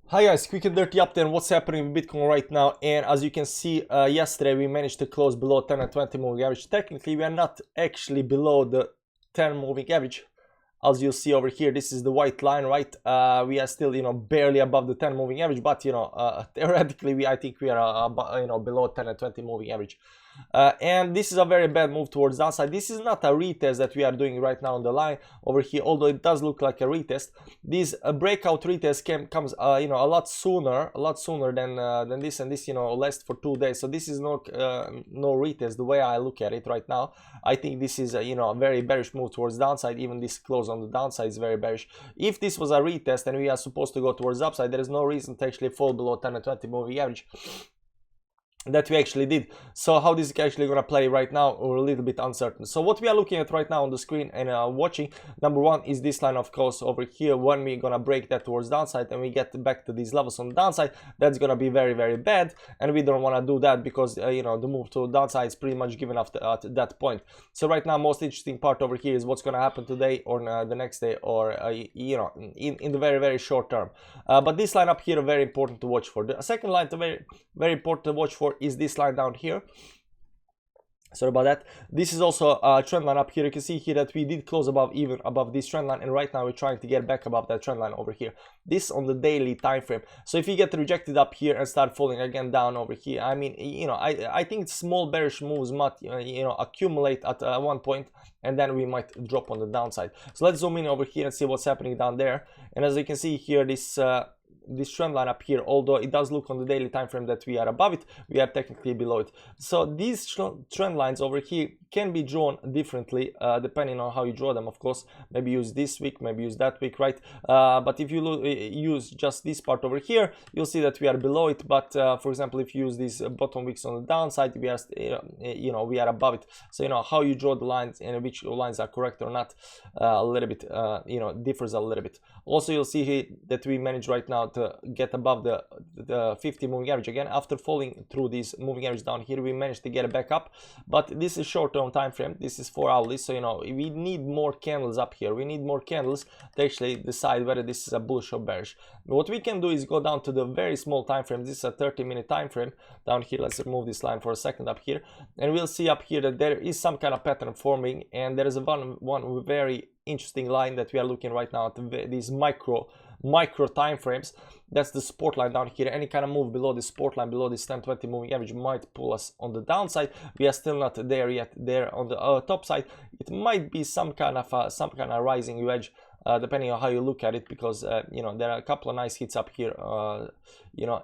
Hi guys, quick and dirty update on what's happening with Bitcoin right now. And as you can see, yesterday we managed to close below 10 and 20 moving average. Technically we are not actually below the 10 moving average. As you see over here, this is the white line, right? We are still, barely above the 10 moving average, but theoretically I think we are below 10 and 20 moving average. And this is a very bad move towards downside. This is not a retest that we are doing right now on the line over here, although it does look like a retest. This breakout retest comes a lot sooner than this, and this lasts for 2 days. So this is not no retest the way I look at it right now. I think this is a very bearish move towards downside. Even this close on the downside is very bearish. If this was a retest and we are supposed to go towards upside, there is no reason to actually fall below 10 and 20 moving average that we actually did. So how this is actually gonna play right now, we're a little bit uncertain. So what we are looking at right now on the screen and watching, number one is this line, of course, over here. When we're gonna break that towards downside and we get back to these levels on the downside, that's gonna be very, very bad, and we don't want to do that because the move to downside is pretty much given after at that point. So right now, most interesting part over here is what's gonna happen today or the next day, or in the very, very short term. But this line up here very important to watch for. The second line to very, very important to watch for is this line down here. Sorry about that. This is also a trend line up here. You can see here that we did close even above this trend line, and right now we're trying to get back above that trend line over here. This on the daily time frame. So if you get rejected up here and start falling again down over here, I mean, I think small bearish moves might accumulate at one point, and then we might drop on the downside. So let's zoom in over here and see what's happening down there. And as you can see here, this trend line up here, although it does look on the daily time frame that we are above it, we are technically below it. So these trend lines over here can be drawn differently depending on how you draw them, of course. Maybe use this week, maybe use that week, right? But if you use just this part over here, you'll see that we are below it. But for example, if you use these bottom wicks on the downside, we are we are above it. So how you draw the lines and which lines are correct or not, a little bit differs a little bit. Also, you'll see here that we managed right now to get above the 50 moving average again. After falling through this moving average down here, we managed to get it back up, but this is short-term time frame. This is 4 hourly, so we need more candles up here. We need more candles to actually decide whether this is a bullish or bearish. What we can do is go down to the very small time frame. This is a 30-minute time frame down here. Let's remove this line for a second up here, and we'll see up here that there is some kind of pattern forming, and there is one very interesting line that we are looking right now at these micro time frames. That's the support line down here. Any kind of move below the support line, below this 10-20 moving average, might pull us on the downside. We are still not there yet. There on the top side, it might be some kind of rising wedge, depending on how you look at it, because there are a couple of nice hits up here,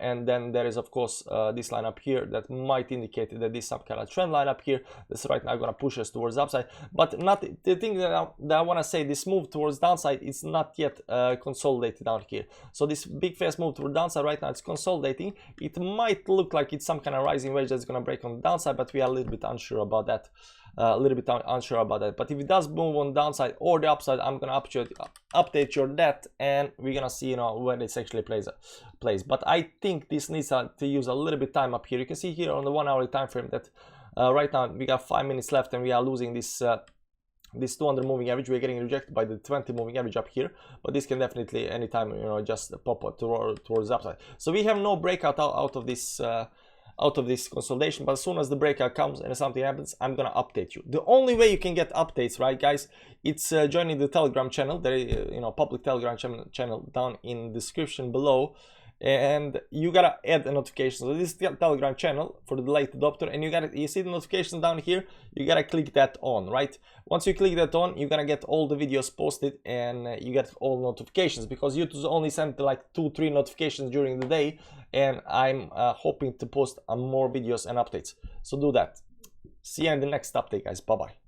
and then there is, of course, this line up here that might indicate that this is some kind of trend line up here that's right now going to push us towards upside. But not the thing that I want to say, this move towards downside is not yet consolidated down here. So this big fast move toward downside right now, it's consolidating. It might look like it's some kind of rising wedge that's going to break on the downside, but we are a little bit unsure about that. But if it does move on the downside or the upside, I'm gonna update your that, and we're gonna see when this actually plays. But I think this needs to use a little bit time up here. You can see here on the 1 hourly time frame that right now we got 5 minutes left, and we are losing this 200 moving average. We're getting rejected by the 20 moving average up here, but this can definitely anytime just pop up towards the upside. So we have no breakout out of this consolidation, but as soon as the breakout comes and something happens, I'm gonna update you. The only way you can get updates, right guys, it's joining the Telegram channel. There is public Telegram channel down in the description below, and you gotta add a notification. So this is the Telegram channel for the late adopter, and you see the notifications down here. You gotta click that on, right? Once you click that on, you're gonna get all the videos posted, and you get all notifications, because YouTube only sent like 2-3 notifications during the day, and I'm hoping to post more videos and updates. So do that. See you in the next update, guys. Bye bye.